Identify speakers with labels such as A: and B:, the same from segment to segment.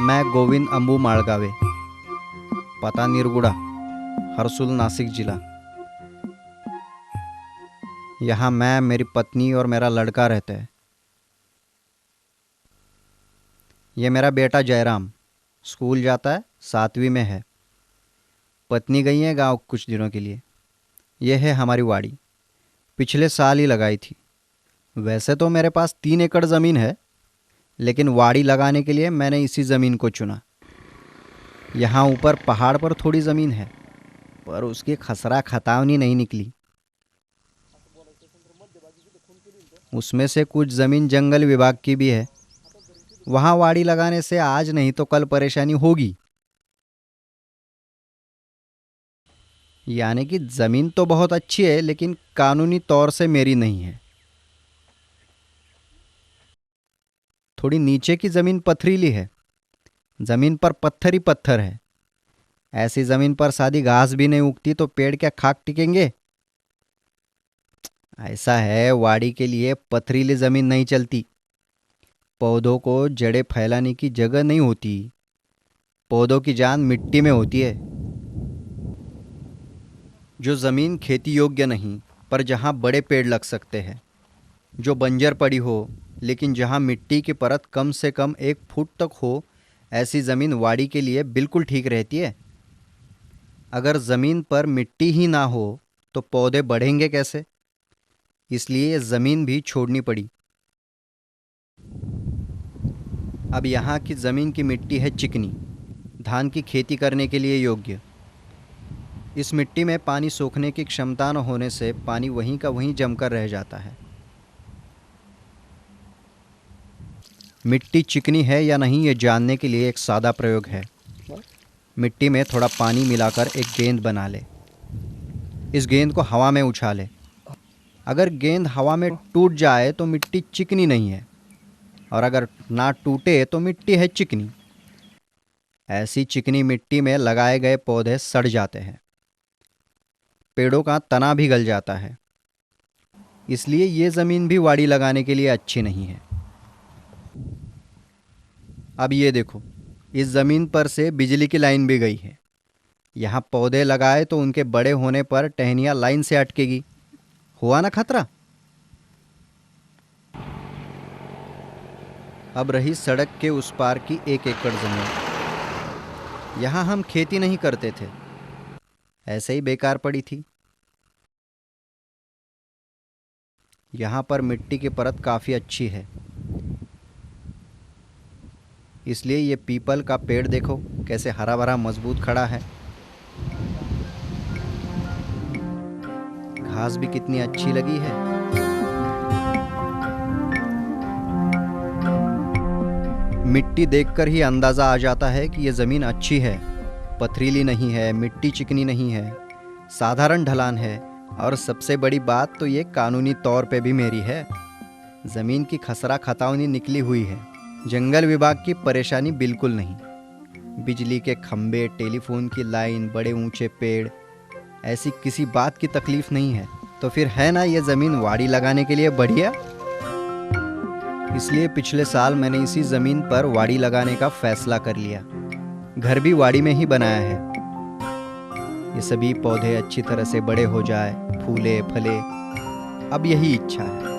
A: मैं गोविंद अंबू माळगावे, पता निरगुड़ा, हरसुल, नासिक जिला। यहाँ मैं, मेरी पत्नी और मेरा लड़का रहते हैं। ये मेरा बेटा जयराम स्कूल जाता है, 7वीं में है। पत्नी गई है गांव कुछ दिनों के लिए। यह है हमारी वाड़ी, पिछले साल ही लगाई थी। वैसे तो मेरे पास 3 एकड़ ज़मीन है, लेकिन वाड़ी लगाने के लिए मैंने इसी ज़मीन को चुना। यहाँ ऊपर पहाड़ पर थोड़ी ज़मीन है, पर उसकी खसरा खतावनी नहीं निकली। उसमें से कुछ ज़मीन जंगल विभाग की भी है। वहाँ वाड़ी लगाने से आज नहीं तो कल परेशानी होगी। यानी कि ज़मीन तो बहुत अच्छी है, लेकिन कानूनी तौर से मेरी नहीं है। थोड़ी नीचे की ज़मीन पथरीली है, ज़मीन पर पत्थर ही पत्थर है। ऐसी ज़मीन पर सादी घास भी नहीं उगती तो पेड़ क्या खाक टिकेंगे। ऐसा है, वाड़ी के लिए पथरीली ज़मीन नहीं चलती। पौधों को जड़ें फैलाने की जगह नहीं होती। पौधों की जान मिट्टी में होती है। जो ज़मीन खेती योग्य नहीं, पर जहाँ बड़े पेड़ लग सकते हैं, जो बंजर पड़ी हो लेकिन जहाँ मिट्टी की परत कम से कम 1 फुट तक हो, ऐसी ज़मीन वाड़ी के लिए बिल्कुल ठीक रहती है। अगर ज़मीन पर मिट्टी ही ना हो तो पौधे बढ़ेंगे कैसे? इसलिए ये ज़मीन भी छोड़नी पड़ी। अब यहाँ की ज़मीन की मिट्टी है चिकनी, धान की खेती करने के लिए योग्य। इस मिट्टी में पानी सोखने की क्षमता न होने से पानी वहीं का वहीं जमकर रह जाता है। मिट्टी चिकनी है या नहीं ये जानने के लिए एक सादा प्रयोग है। मिट्टी में थोड़ा पानी मिलाकर एक गेंद बना ले। इस गेंद को हवा में उछाले। अगर गेंद हवा में टूट जाए तो मिट्टी चिकनी नहीं है, और अगर ना टूटे तो मिट्टी है चिकनी। ऐसी चिकनी मिट्टी में लगाए गए पौधे सड़ जाते हैं, पेड़ों का तना भी गल जाता है। इसलिए ये ज़मीन भी वाड़ी लगाने के लिए अच्छी नहीं है। अब ये देखो, इस ज़मीन पर से बिजली की लाइन भी गई है। यहाँ पौधे लगाए तो उनके बड़े होने पर टहनियाँ लाइन से अटकेगी। हुआ ना खतरा। अब रही सड़क के उस पार की 1 एकड़ ज़मीन। यहाँ हम खेती नहीं करते थे, ऐसे ही बेकार पड़ी थी। यहाँ पर मिट्टी की परत काफ़ी अच्छी है, इसलिए ये पीपल का पेड़ देखो कैसे हरा भरा मजबूत खड़ा है। घास भी कितनी अच्छी लगी है। मिट्टी देखकर ही अंदाज़ा आ जाता है कि ये ज़मीन अच्छी है, पथरीली नहीं है, मिट्टी चिकनी नहीं है, साधारण ढलान है। और सबसे बड़ी बात तो ये कानूनी तौर पे भी मेरी है। ज़मीन की खसरा खतावनी निकली हुई है। जंगल विभाग की परेशानी बिल्कुल नहीं। बिजली के खंभे, टेलीफोन की लाइन, बड़े ऊंचे पेड़, ऐसी किसी बात की तकलीफ नहीं है। तो फिर है ना ये ज़मीन वाड़ी लगाने के लिए बढ़िया। इसलिए पिछले साल मैंने इसी ज़मीन पर वाड़ी लगाने का फैसला कर लिया। घर भी वाड़ी में ही बनाया है। ये सभी पौधे अच्छी तरह से बड़े हो जाए, फूले फले, अब यही इच्छा है।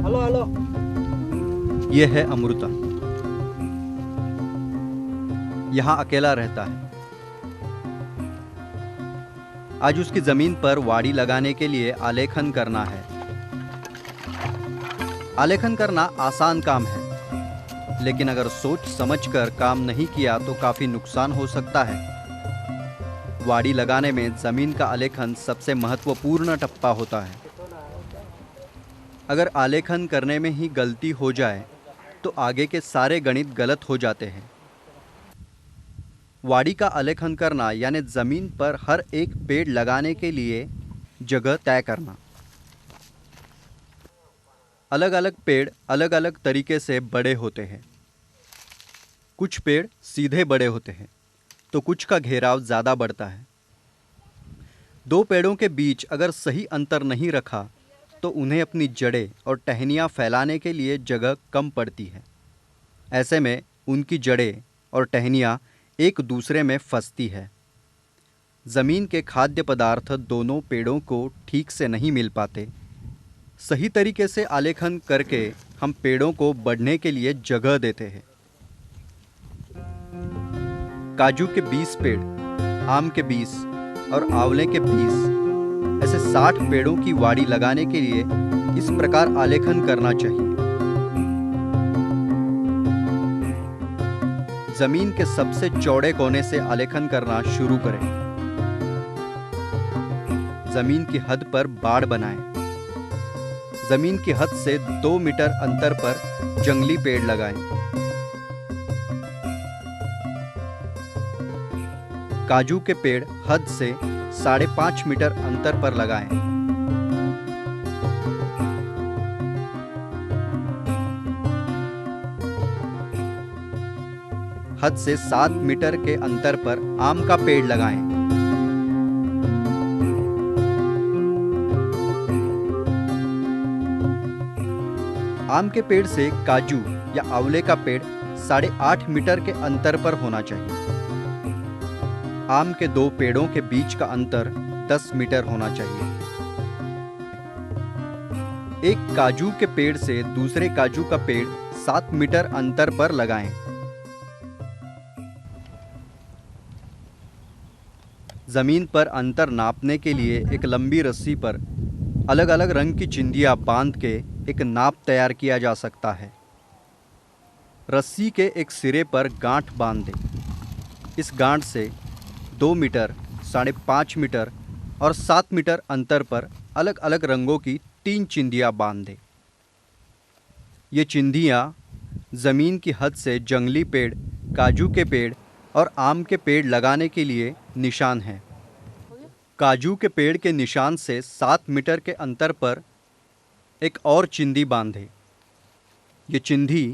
B: Hello hello.
A: ये है अमृता। यहाँ अकेला रहता है। आज उसकी जमीन पर वाड़ी लगाने के लिए आलेखन करना है। आलेखन करना आसान काम है, लेकिन अगर सोच समझकर काम नहीं किया तो काफी नुकसान हो सकता है। वाड़ी लगाने में जमीन का आलेखन सबसे महत्वपूर्ण टप्पा होता है। अगर आलेखन करने में ही गलती हो जाए तो आगे के सारे गणित गलत हो जाते हैं। वाड़ी का आलेखन करना यानी जमीन पर हर एक पेड़ लगाने के लिए जगह तय करना। अलग अलग पेड़ अलग अलग तरीके से बड़े होते हैं। कुछ पेड़ सीधे बड़े होते हैं तो कुछ का घेराव ज़्यादा बढ़ता है। दो पेड़ों के बीच अगर सही अंतर नहीं रखा तो उन्हें अपनी जड़ें और टहनियाँ फैलाने के लिए जगह कम पड़ती है। ऐसे में उनकी जड़ें और टहनियाँ एक दूसरे में फंसती है। ज़मीन के खाद्य पदार्थ दोनों पेड़ों को ठीक से नहीं मिल पाते। सही तरीके से आलेखन करके हम पेड़ों को बढ़ने के लिए जगह देते हैं। काजू के 20 पेड़, आम के 20 और आंवले के 20 ऐसे 60 पेड़ों की वाड़ी लगाने के लिए इस प्रकार आलेखन करना चाहिए। जमीन के सबसे चौड़े कोने से आलेखन करना शुरू करें। जमीन की हद पर बाड़ बनाएं। जमीन की हद से 2 मीटर अंतर पर जंगली पेड़ लगाएं। काजू के पेड़ हद से 5.5 मीटर अंतर पर लगाएं। हद से 7 मीटर के अंतर पर आम का पेड़ लगाएं। आम के पेड़ से काजू या आंवले का पेड़ 8.5 मीटर के अंतर पर होना चाहिए। आम के 2 पेड़ों के बीच का अंतर 10 मीटर होना चाहिए। एक काजू के पेड़ से दूसरे काजू का पेड़ 7 मीटर अंतर पर लगाएं। जमीन पर अंतर नापने के लिए एक लंबी रस्सी पर अलग अलग रंग की चिंदियाँ बांध के एक नाप तैयार किया जा सकता है। रस्सी के एक सिरे पर गांठ बांध दें। इस गांठ से 2 मीटर, 5.5 मीटर और 7 मीटर अंतर पर अलग अलग रंगों की 3 चिंदियाँ बांध दें। ये चिंदियाँ ज़मीन की हद से जंगली पेड़, काजू के पेड़ और आम के पेड़ लगाने के लिए निशान हैं। काजू के पेड़ के निशान से 7 मीटर के अंतर पर एक और चिंदी बांधे। ये चिंदी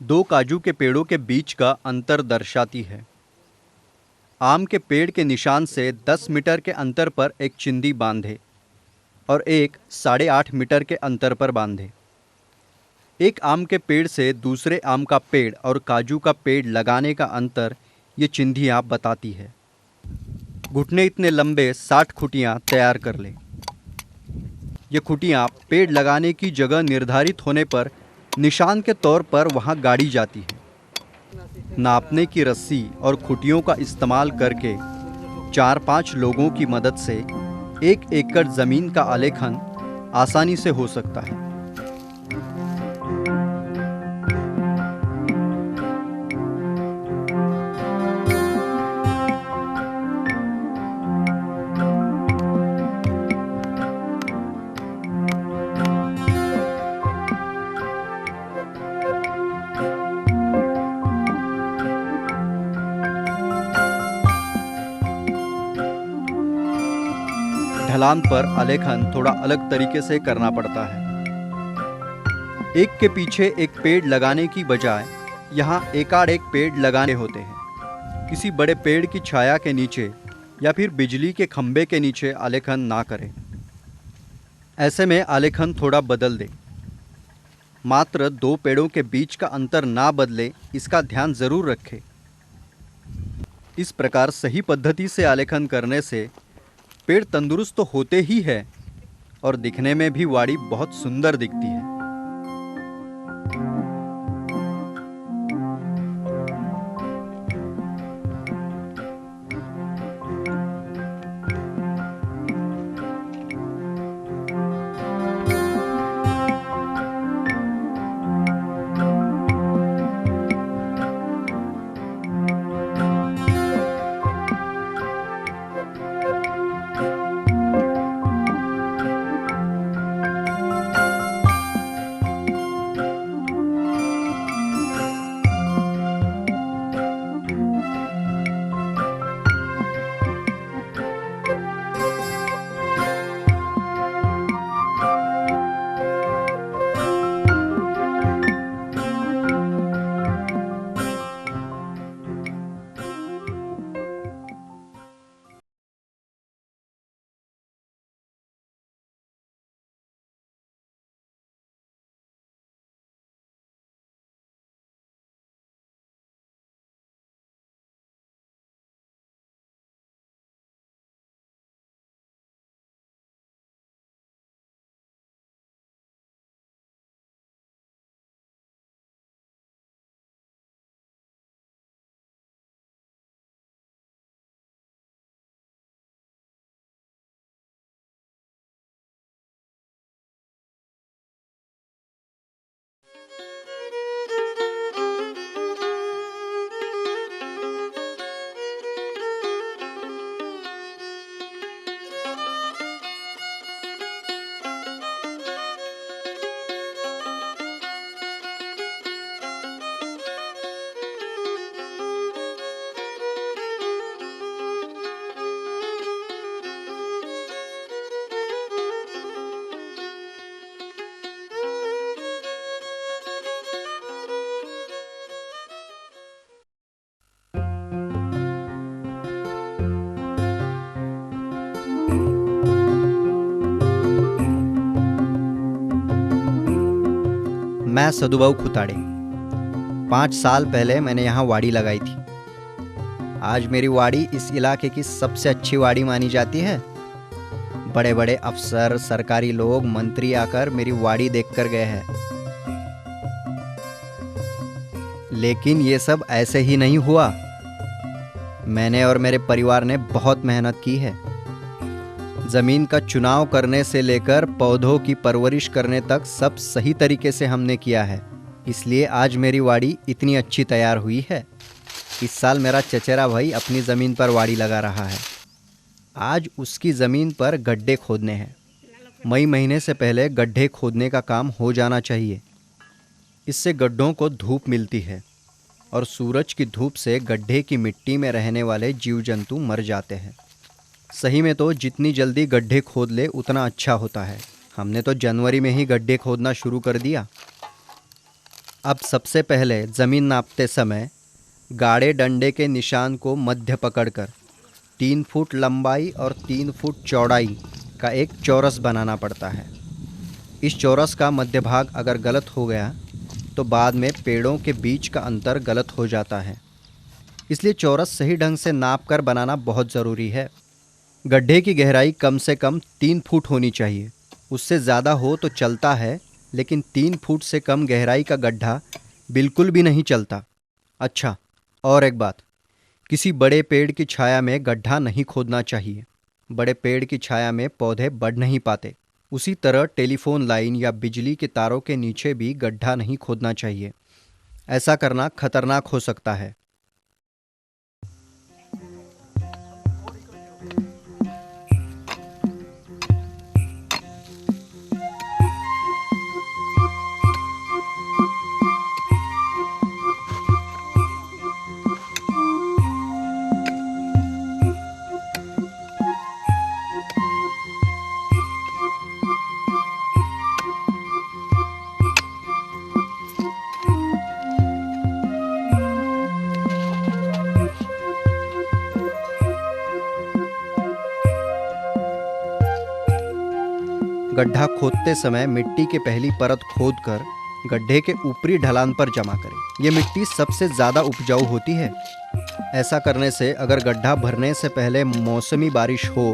A: 2 काजू के पेड़ों के बीच का अंतर दर्शाती है। आम के पेड़ के निशान से 10 मीटर के अंतर पर एक चिंदी बांधे और एक 8.5 मीटर के अंतर पर बांधे। एक आम के पेड़ से दूसरे आम का पेड़ और काजू का पेड़ लगाने का अंतर ये चिंदियाँ बताती है। घुटने इतने लंबे 60 खुटियाँ तैयार कर लें। ये खुटियाँ पेड़ लगाने की जगह निर्धारित होने पर निशान के तौर पर वहाँ गाड़ी जाती है। नापने की रस्सी और खुटियों का इस्तेमाल करके 4-5 लोगों की मदद से 1 एकड़ ज़मीन का आलेखन आसानी से हो सकता है। ढलान पर आलेखन थोड़ा अलग तरीके से करना पड़ता है। एक के पीछे एक पेड़ लगाने की बजाय यहाँ एकाड़ एक पेड़ लगाने होते हैं। किसी बड़े पेड़ की छाया के नीचे या फिर बिजली के खंभे के नीचे आलेखन ना करें। ऐसे में आलेखन थोड़ा बदल दें। मात्र 2 पेड़ों के बीच का अंतर ना बदले, इसका ध्यान ज़रूर रखें। इस प्रकार सही पद्धति से आलेखन करने से पेड़ तंदुरुस्त तो होते ही है और दिखने में भी वाड़ी बहुत सुंदर दिखती है। मैं सदुभाऊ खुताड़े। 5 साल पहले मैंने यहाँ वाड़ी लगाई थी। आज मेरी वाड़ी इस इलाके की सबसे अच्छी वाड़ी मानी जाती है। बड़े बड़े अफसर, सरकारी लोग, मंत्री आकर मेरी वाड़ी देखकर गए हैं। लेकिन ये सब ऐसे ही नहीं हुआ। मैंने और मेरे परिवार ने बहुत मेहनत की है। जमीन का चुनाव करने से लेकर पौधों की परवरिश करने तक सब सही तरीके से हमने किया है। इसलिए आज मेरी वाड़ी इतनी अच्छी तैयार हुई है। इस साल मेरा चचेरा भाई अपनी ज़मीन पर वाड़ी लगा रहा है। आज उसकी ज़मीन पर गड्ढे खोदने हैं। मई महीने से पहले गड्ढे खोदने का काम हो जाना चाहिए। इससे गड्ढों को धूप मिलती है और सूरज की धूप से गड्ढे की मिट्टी में रहने वाले जीव जंतु मर जाते हैं। सही में तो जितनी जल्दी गड्ढे खोद ले उतना अच्छा होता है। हमने तो जनवरी में ही गड्ढे खोदना शुरू कर दिया। अब सबसे पहले ज़मीन नापते समय गाढ़े डंडे के निशान को मध्य पकड़कर 3 फुट लंबाई और 3 फुट चौड़ाई का एक चौरस बनाना पड़ता है। इस चौरस का मध्य भाग अगर गलत हो गया तो बाद में पेड़ों के बीच का अंतर गलत हो जाता है। इसलिए चौरस सही ढंग से नाप कर बनाना बहुत ज़रूरी है। गड्ढे की गहराई कम से कम 3 फुट होनी चाहिए। उससे ज़्यादा हो तो चलता है, लेकिन 3 फुट से कम गहराई का गड्ढा बिल्कुल भी नहीं चलता। अच्छा, और एक बात, किसी बड़े पेड़ की छाया में गड्ढा नहीं खोदना चाहिए। बड़े पेड़ की छाया में पौधे बढ़ नहीं पाते। उसी तरह टेलीफोन लाइन या बिजली के तारों के नीचे भी गड्ढा नहीं खोदना चाहिए। ऐसा करना खतरनाक हो सकता है। गड्ढा खोदते समय मिट्टी की पहली परत खोदकर गड्ढे के ऊपरी ढलान पर जमा करें। ये मिट्टी सबसे ज़्यादा उपजाऊ होती है। ऐसा करने से अगर गड्ढा भरने से पहले मौसमी बारिश हो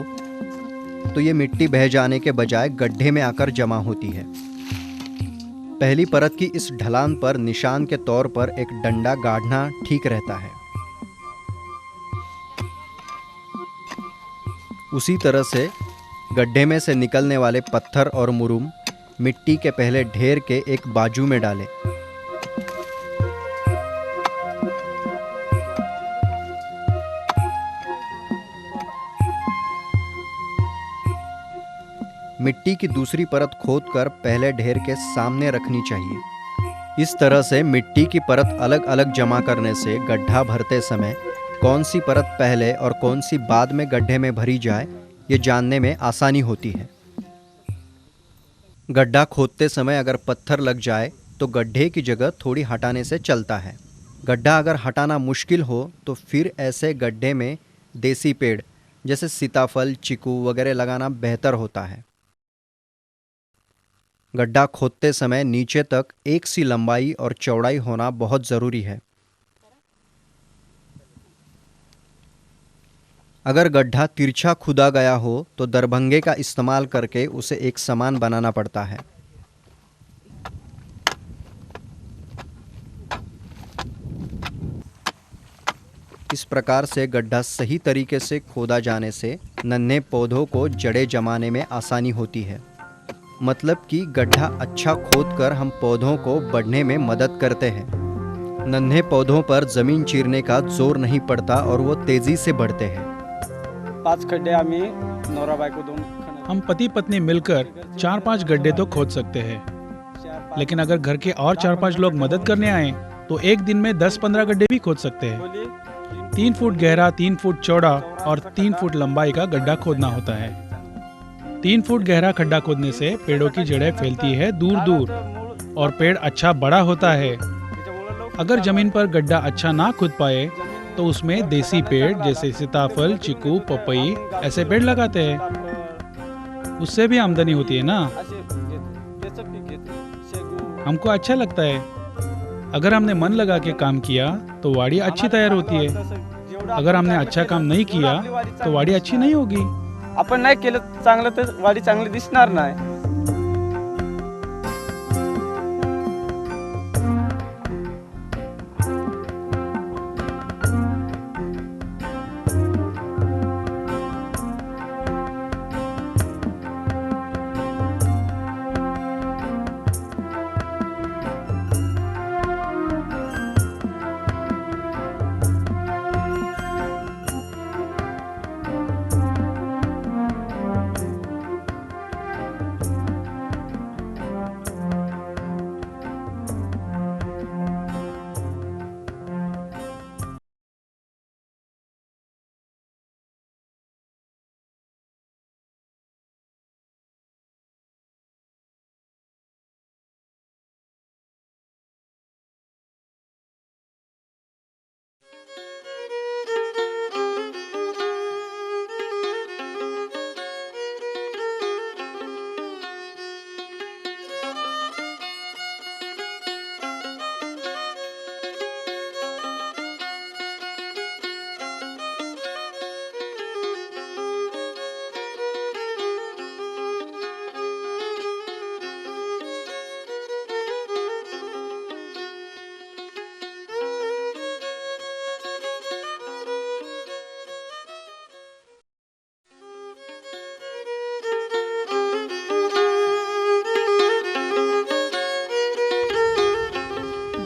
A: तो ये मिट्टी बह जाने के बजाय गड्ढे में आकर जमा होती है। पहली परत की इस ढलान पर निशान के तौर पर एक डंडा गाड़ना ठीक रहता है। उसी तरह से गड्ढे में से निकलने वाले पत्थर और मुरूम मिट्टी के पहले ढेर के एक बाजू में डालें। मिट्टी की दूसरी परत खोदकर पहले ढेर के सामने रखनी चाहिए। इस तरह से मिट्टी की परत अलग अलग जमा करने से गड्ढा भरते समय कौन सी परत पहले और कौन सी बाद में गड्ढे में भरी जाए, ये जानने में आसानी होती है। गड्ढा खोदते समय अगर पत्थर लग जाए तो गड्ढे की जगह थोड़ी हटाने से चलता है। गड्ढा अगर हटाना मुश्किल हो तो फिर ऐसे गड्ढे में देसी पेड़ जैसे सीताफल, चीकू वगैरह लगाना बेहतर होता है। गड्ढा खोदते समय नीचे तक एक सी लंबाई और चौड़ाई होना बहुत ज़रूरी है। अगर गड्ढा तिरछा खुदा गया हो तो दरभंगे का इस्तेमाल करके उसे एक समान बनाना पड़ता है। इस प्रकार से गड्ढा सही तरीके से खोदा जाने से नन्हे पौधों को जड़ें जमाने में आसानी होती है। मतलब कि गड्ढा अच्छा खोदकर हम पौधों को बढ़ने में मदद करते हैं। नन्हे पौधों पर जमीन चीरने का जोर नहीं पड़ता और वो तेजी से बढ़ते हैं।
B: 5 खड्डे आम्ही नवरा बायको 2
C: हम पति पत्नी मिलकर 4-5 गड्ढे तो खोद सकते हैं, लेकिन अगर घर के और 4-5 लोग मदद करने आए तो एक दिन में 10-15 गड्ढे भी खोद सकते हैं। 3 फुट गहरा, 3 फुट चौड़ा और 3 फुट लंबाई का गड्ढा खोदना होता है। 3 फुट गहरा खड्डा खोदने से पेड़ों की जड़ें फैलती है दूर दूर और पेड़ अच्छा बड़ा होता है। अगर जमीन पर गड्ढा अच्छा ना खुद पाए तो उसमें देसी पेड़ जैसे सीताफल, चीकू, पपई ऐसे पेड़ लगाते हैं। उससे भी आमदनी होती है ना। हमको अच्छा लगता है। अगर हमने मन लगा के काम किया तो वाड़ी अच्छी तैयार होती है। अगर हमने अच्छा काम नहीं किया तो वाड़ी अच्छी नहीं होगी।
B: आपण नाही केलं चांगलं तर वाडी चांगली दिसणार नाही.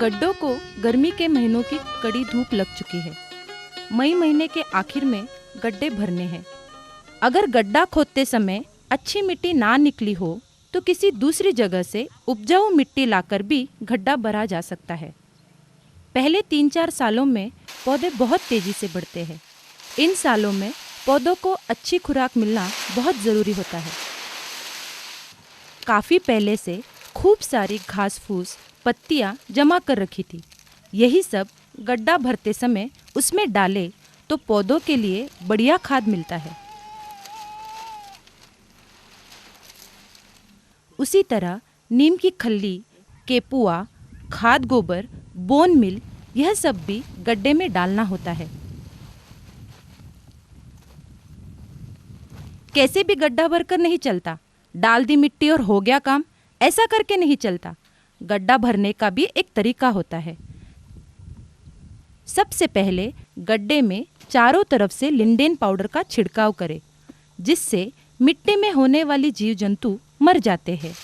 D: गड्ढों को गर्मी के महीनों की कड़ी धूप लग चुकी है। मई महीने के आखिर में गड्ढे भरने हैं। अगर गड्ढा खोदते समय अच्छी मिट्टी ना निकली हो तो किसी दूसरी जगह से उपजाऊ मिट्टी लाकर भी गड्ढा भरा जा सकता है। पहले 3-4 सालों में पौधे बहुत तेजी से बढ़ते हैं। इन सालों में पौधों को अच्छी खुराक मिलना बहुत ज़रूरी होता है। काफ़ी पहले से खूब सारी घास फूस पत्तियां जमा कर रखी थी। यही सब गड्ढा भरते समय उसमें डाले तो पौधों के लिए बढ़िया खाद मिलता है। उसी तरह नीम की खल्ली, केपुआ, खाद गोबर, बोन मिल यह सब भी गड्ढे में डालना होता है। कैसे भी गड्ढा भरकर नहीं चलता। डाल दी मिट्टी और हो गया काम, ऐसा करके नहीं चलता। गड्ढा भरने का भी एक तरीका होता है। सबसे पहले गड्ढे में चारों तरफ से लिंडेन पाउडर का छिड़काव करें, जिससे मिट्टी में होने वाली जीव जंतु मर जाते हैं।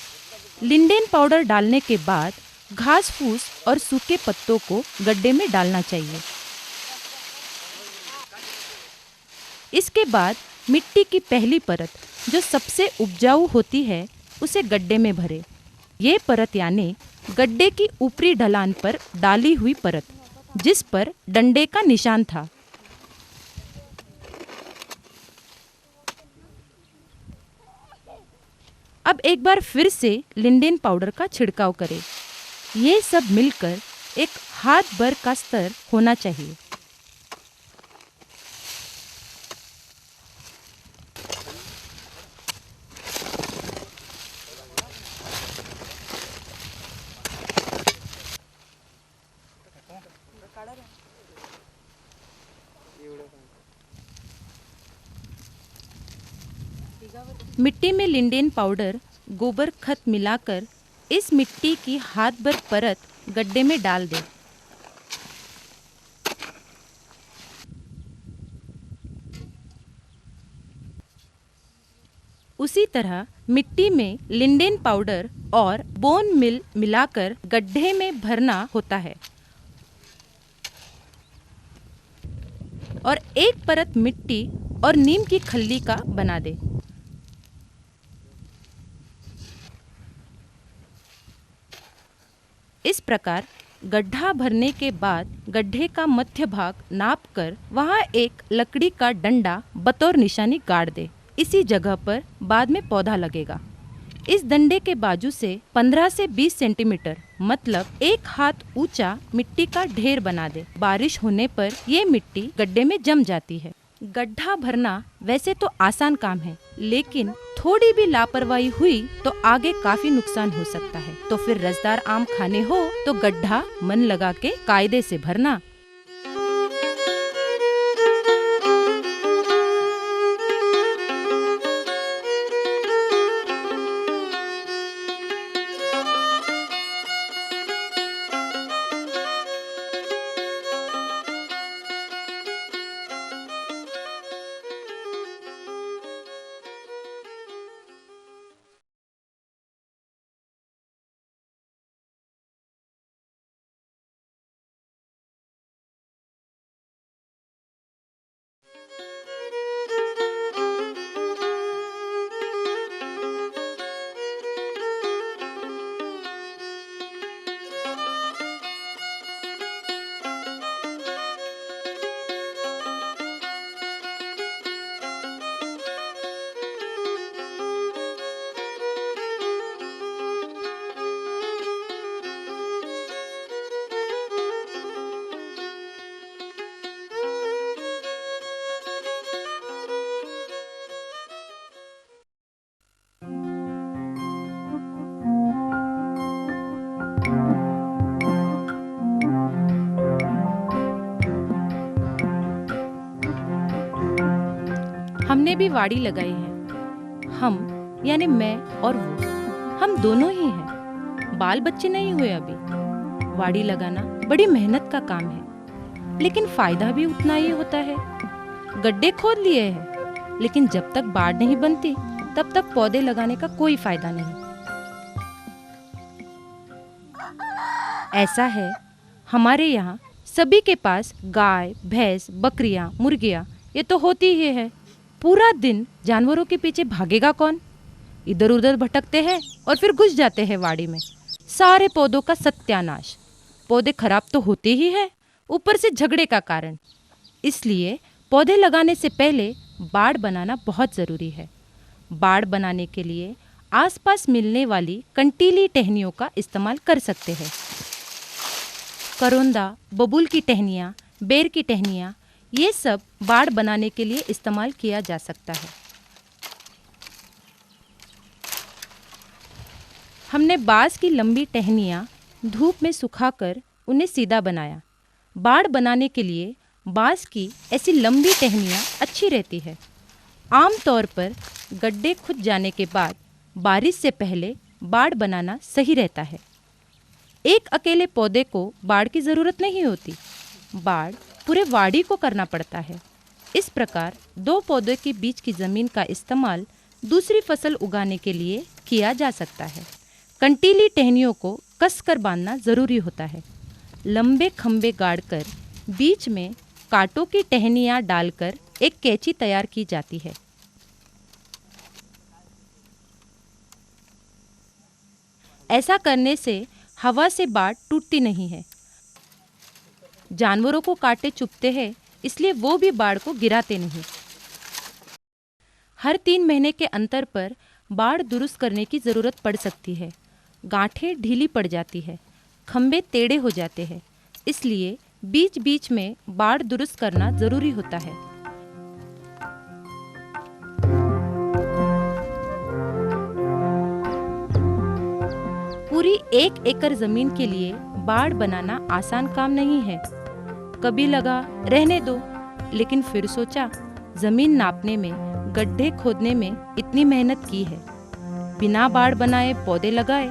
D: लिंडेन पाउडर डालने के बाद घास फूस और सूखे पत्तों को गड्ढे में डालना चाहिए। इसके बाद मिट्टी की पहली परत, जो सबसे उपजाऊ होती है, उसे गड्ढे में भरें। ये परत यानी गड्ढे की ऊपरी ढलान पर डाली हुई परत, जिस पर डंडे का निशान था। अब एक बार फिर से लिंडेन पाउडर का छिड़काव करें। ये सब मिलकर एक हाथ भर का स्तर होना चाहिए। मिट्टी में लिंडेन पाउडर, गोबर खत मिलाकर इस मिट्टी की हाथ भर परत गड्ढे में डाल दें। उसी तरह मिट्टी में लिंडेन पाउडर और बोन मिल मिलाकर गड्ढे में भरना होता है और एक परत मिट्टी और नीम की खल्ली का बना दे। इस प्रकार गड्ढा भरने के बाद गड्ढे का मध्य भाग नाप कर वहाँ एक लकड़ी का डंडा बतौर निशानी गाड़ दे। इसी जगह पर बाद में पौधा लगेगा। इस डंडे के बाजू से 15 से 20 सेंटीमीटर मतलब 1 हाथ ऊंचा मिट्टी का ढेर बना दे। बारिश होने पर ये मिट्टी गड्ढे में जम जाती है। गड्ढा भरना वैसे तो आसान काम है, लेकिन थोड़ी भी लापरवाही हुई तो आगे काफी नुकसान हो सकता है। तो फिर रसदार आम खाने हो तो गड्ढा मन लगा के कायदे से भरना। हमने भी वाड़ी लगाई है। हम यानी मैं और वो, हम दोनों ही हैं। बाल बच्चे नहीं हुए अभी। वाड़ी लगाना बड़ी मेहनत का काम है, लेकिन फायदा भी उतना ही होता है। गड्ढे खोद लिए हैं, लेकिन जब तक बाड़ नहीं बनती तब तक पौधे लगाने का कोई फायदा नहीं। ऐसा है, हमारे यहाँ सभी के पास गाय, भैंस, बकरियां, मुर्गियां ये तो होती ही है। पूरा दिन जानवरों के पीछे भागेगा कौन? इधर उधर भटकते हैं और फिर घुस जाते हैं वाड़ी में। सारे पौधों का सत्यानाश। पौधे खराब तो होते ही है, ऊपर से झगड़े का कारण। इसलिए पौधे लगाने से पहले बाड़ बनाना बहुत ज़रूरी है। बाड़ बनाने के लिए आसपास मिलने वाली कंटीली टहनियों का इस्तेमाल कर सकते हैं। करोंदा, बबूल की टहनियाँ, बेर की टहनियाँ, ये सब बाड़ बनाने के लिए इस्तेमाल किया जा सकता है। हमने बांस की लंबी टहनियाँ धूप में सुखाकर उन्हें सीधा बनाया। बाड़ बनाने के लिए बांस की ऐसी लंबी टहनियाँ अच्छी रहती है। आमतौर पर गड्ढे खुद जाने के बाद बारिश से पहले बाड़ बनाना सही रहता है। एक अकेले पौधे को बाड़ की ज़रूरत नहीं होती, बाड़ पूरे वाड़ी को करना पड़ता है। इस प्रकार दो पौधों के बीच की ज़मीन का इस्तेमाल दूसरी फसल उगाने के लिए किया जा सकता है। कंटीली टहनियों को कसकर बांधना ज़रूरी होता है। लंबे खंभे गाड़कर बीच में कांटों की टहनियाँ डालकर एक कैंची तैयार की जाती है। ऐसा करने से हवा से बाड़ टूटती नहीं है। जानवरों को कांटे चुभते हैं, इसलिए वो भी बाड़ को गिराते नहीं। हर 3 महीने के अंतर पर बाड़ दुरुस्त करने की ज़रूरत पड़ सकती है। गांठें ढीली पड़ जाती है, खंभे टेढ़े हो जाते हैं, इसलिए बीच बीच में बाड़ दुरुस्त करना ज़रूरी होता है। पूरी 1 एकड़ ज़मीन के लिए बाड़ बनाना आसान काम नहीं है। कभी लगा रहने दो, लेकिन फिर सोचा ज़मीन नापने में, गड्ढे खोदने में इतनी मेहनत की है, बिना बाड़ बनाए पौधे लगाए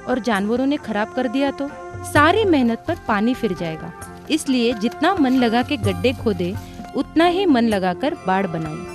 D: और जानवरों ने खराब कर दिया तो सारी मेहनत पर पानी फिर जाएगा। इसलिए जितना मन लगा के गड्ढे खोदे, उतना ही मन लगाकर बाड़ बनाए।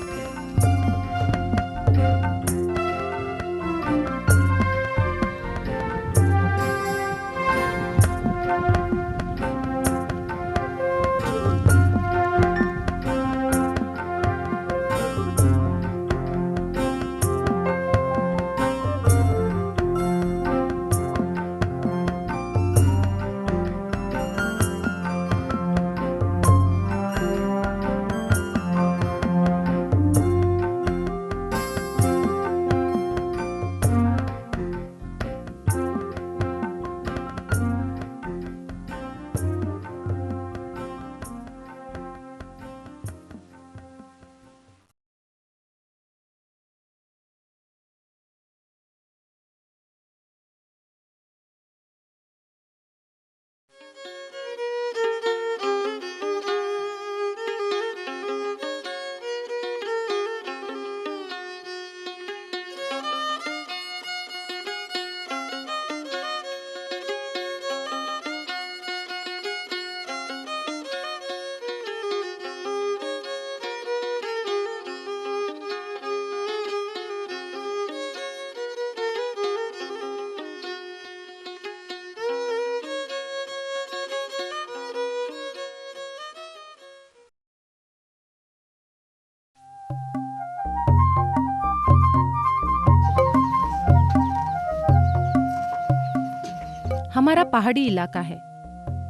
D: हमारा पहाड़ी इलाका है,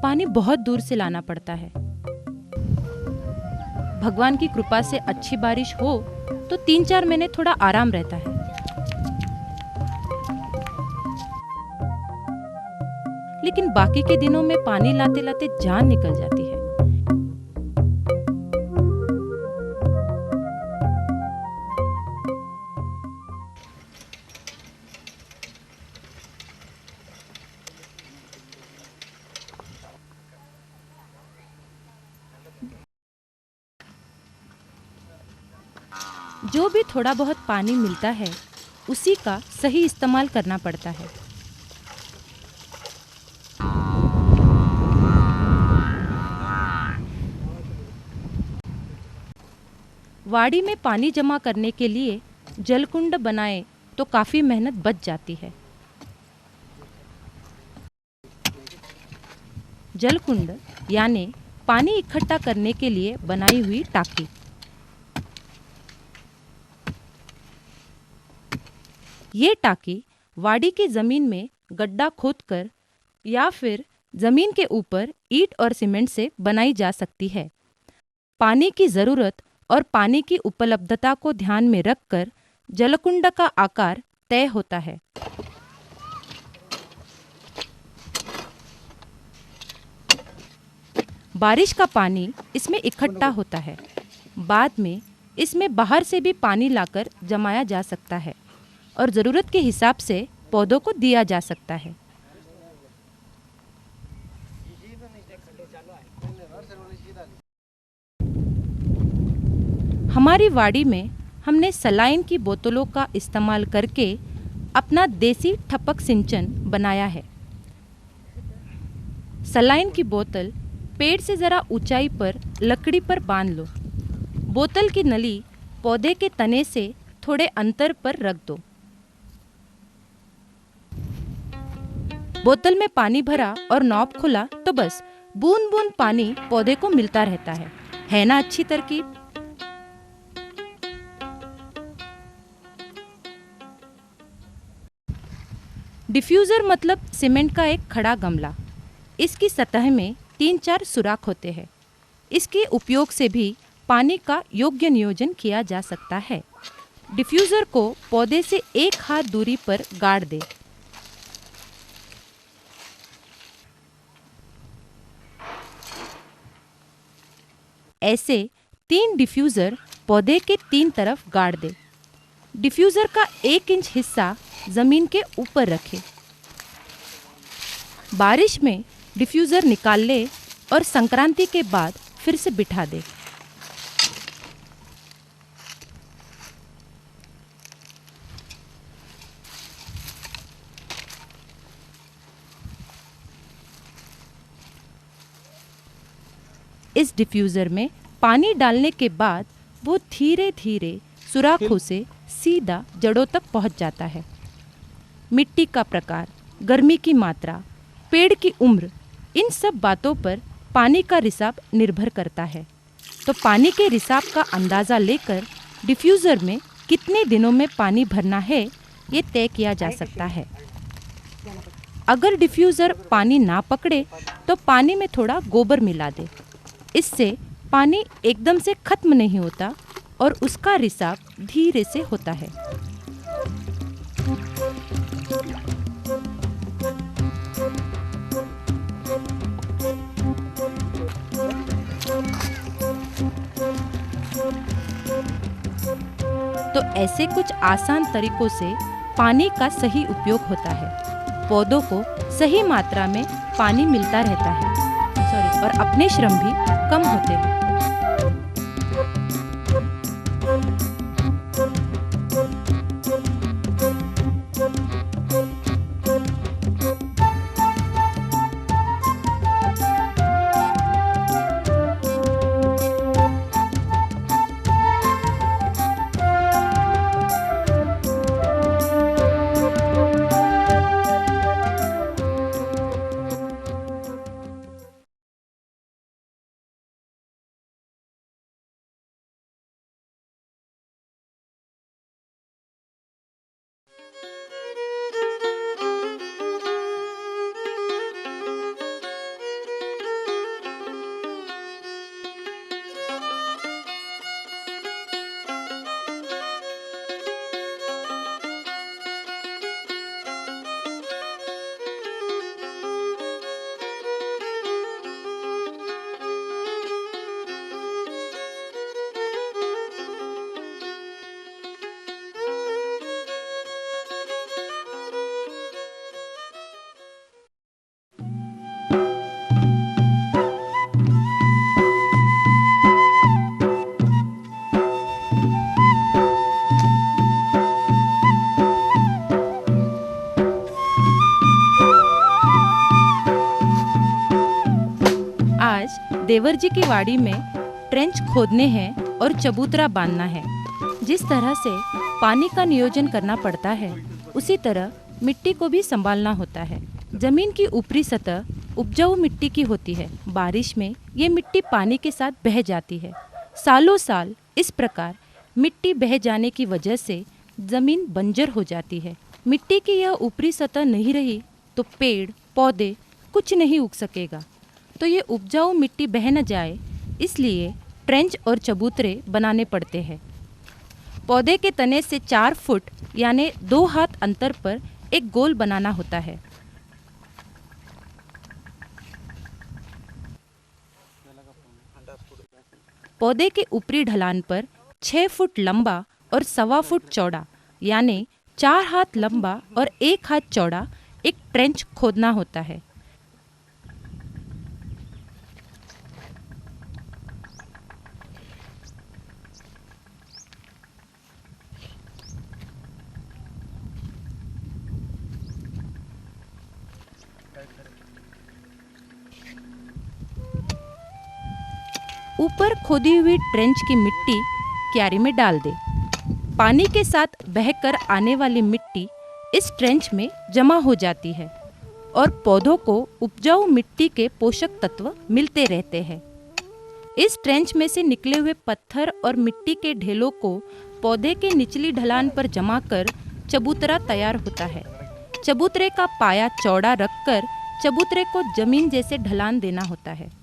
D: पानी बहुत दूर से लाना पड़ता है। भगवान की कृपा से अच्छी बारिश हो तो 3-4 महीने थोड़ा आराम रहता है। लेकिन बाकी के दिनों में पानी लाते लाते जान निकल जाती है। जो भी थोड़ा बहुत पानी मिलता है उसी का सही इस्तेमाल करना पड़ता है। वाड़ी में पानी जमा करने के लिए जलकुंड बनाए तो काफी मेहनत बच जाती है। जलकुंड यानी पानी इकट्ठा करने के लिए बनाई हुई टाकी। ये टाकी वाड़ी की जमीन में गड्ढा खोदकर या फिर जमीन के ऊपर ईंट और सीमेंट से बनाई जा सकती है। पानी की जरूरत और पानी की उपलब्धता को ध्यान में रखकर जलकुंड का आकार तय होता है। बारिश का पानी इसमें इकट्ठा होता है। बाद में इसमें बाहर से भी पानी लाकर जमाया जा सकता है और ज़रूरत के हिसाब से पौधों को दिया जा सकता है। हमारी वाड़ी में हमने सलाइन की बोतलों का इस्तेमाल करके अपना देसी ठपक सिंचन बनाया है। सलाइन की बोतल पेड़ से ज़रा ऊंचाई पर लकड़ी पर बांध लो। बोतल की नली पौधे के तने से थोड़े अंतर पर रख दो। बोतल में पानी भरा और नॉब खुला तो बस बूंद बूंद पानी पौधे को मिलता रहता है ना अच्छी तरकीब? डिफ्यूज़र मतलब सीमेंट का एक खड़ा गमला। इसकी सतह में 3-4 सुराख होते हैं। इसके उपयोग से भी पानी का योग्य नियोजन किया जा सकता है। डिफ्यूज़र को पौधे से 1 हाथ दूरी पर गाड़ दे। ऐसे 3 डिफ्यूज़र पौधे के 3 तरफ गाड़ दे। डिफ्यूज़र का 1 इंच हिस्सा जमीन के ऊपर रखें। बारिश में डिफ्यूज़र निकाल ले और संक्रांति के बाद फिर से बिठा दे। इस डिफ्यूज़र में पानी डालने के बाद वो धीरे धीरे सुराखों से सीधा जड़ों तक पहुंच जाता है। मिट्टी का प्रकार, गर्मी की मात्रा, पेड़ की उम्र, इन सब बातों पर पानी का रिसाव निर्भर करता है। तो पानी के रिसाव का अंदाज़ा लेकर डिफ्यूज़र में कितने दिनों में पानी भरना है ये तय किया जा सकता है। अगर डिफ्यूज़र पानी ना पकड़े तो पानी में थोड़ा गोबर मिला दे। इससे पानी एकदम से खत्म नहीं होता और उसका रिसाव धीरे से होता है। तो ऐसे कुछ आसान तरीकों से पानी का सही उपयोग होता है। पौधों को सही मात्रा में पानी मिलता रहता है और अपने श्रम भी कम होते हैं। देवर जी की वाड़ी में ट्रेंच खोदने हैं और चबूतरा बांधना है। जिस तरह से पानी का नियोजन करना पड़ता है, उसी तरह मिट्टी को भी संभालना होता है। जमीन की ऊपरी सतह उपजाऊ मिट्टी की होती है। बारिश में ये मिट्टी पानी के साथ बह जाती है। सालों साल इस प्रकार मिट्टी बह जाने की वजह से जमीन बंजर हो जाती है। मिट्टी की यह ऊपरी सतह नहीं रही तो पेड़ पौधे कुछ नहीं उग सकेगा। तो ये उपजाऊ मिट्टी बह न जाए, इसलिए ट्रेंच और चबूतरे बनाने पड़ते हैं। पौधे के तने से 4 फुट यानी 2 हाथ अंतर पर एक गोल बनाना होता है। पौधे के ऊपरी ढलान पर 6 फुट लंबा और 1.25 फुट चौड़ा यानी 4 हाथ लंबा और 1 हाथ चौड़ा एक ट्रेंच खोदना होता है। ऊपर खोदी हुई ट्रेंच की मिट्टी क्यारी में डाल दे। पानी के साथ बहकर आने वाली मिट्टी इस ट्रेंच में जमा हो जाती है और पौधों को उपजाऊ मिट्टी के पोषक तत्व मिलते रहते हैं। इस ट्रेंच में से निकले हुए पत्थर और मिट्टी के ढेलों को पौधे के निचली ढलान पर जमा कर चबूतरा तैयार होता है। चबूतरे का पाया चौड़ा रखकर चबूतरे को जमीन जैसे ढलान देना होता है।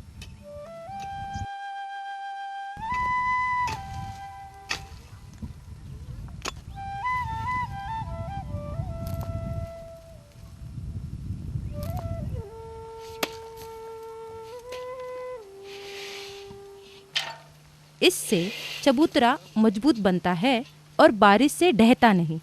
D: इससे चबूतरा मजबूत बनता है और बारिश से ढहता नहीं।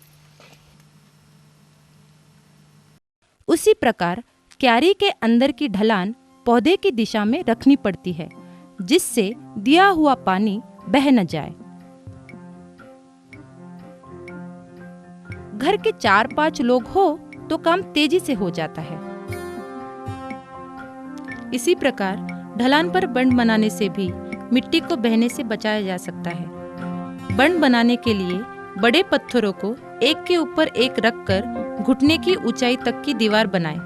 D: उसी प्रकार क्यारी के अंदर की ढलान पौधे की दिशा में रखनी पड़ती है, जिससे दिया हुआ पानी बह न जाए। घर के 4-5 लोग हो तो काम तेजी से हो जाता है। इसी प्रकार ढलान पर बंड बनाने से भी मिट्टी को बहने से बचाया जा सकता है। बंड बनाने के लिए बड़े पत्थरों को एक के ऊपर एक रखकर घुटने की ऊंचाई तक की दीवार बनाएं।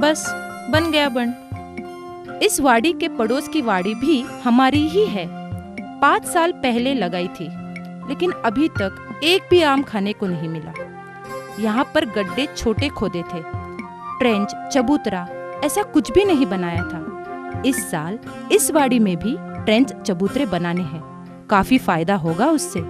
D: बस बन गया बंड। इस वाड़ी के पड़ोस की वाड़ी भी हमारी ही है। 5 साल पहले लगाई थी, लेकिन अभी तक एक भी आम खाने को नहीं मिला। यहाँ पर गड्ढे छोटे खोदे थे, ट्रेंच चबूतरा ऐसा कुछ भी नहीं बनाया था। इस साल इस वाड़ी में भी ट्रेंच चबूतरे बनाने हैं। काफी फायदा होगा उससे।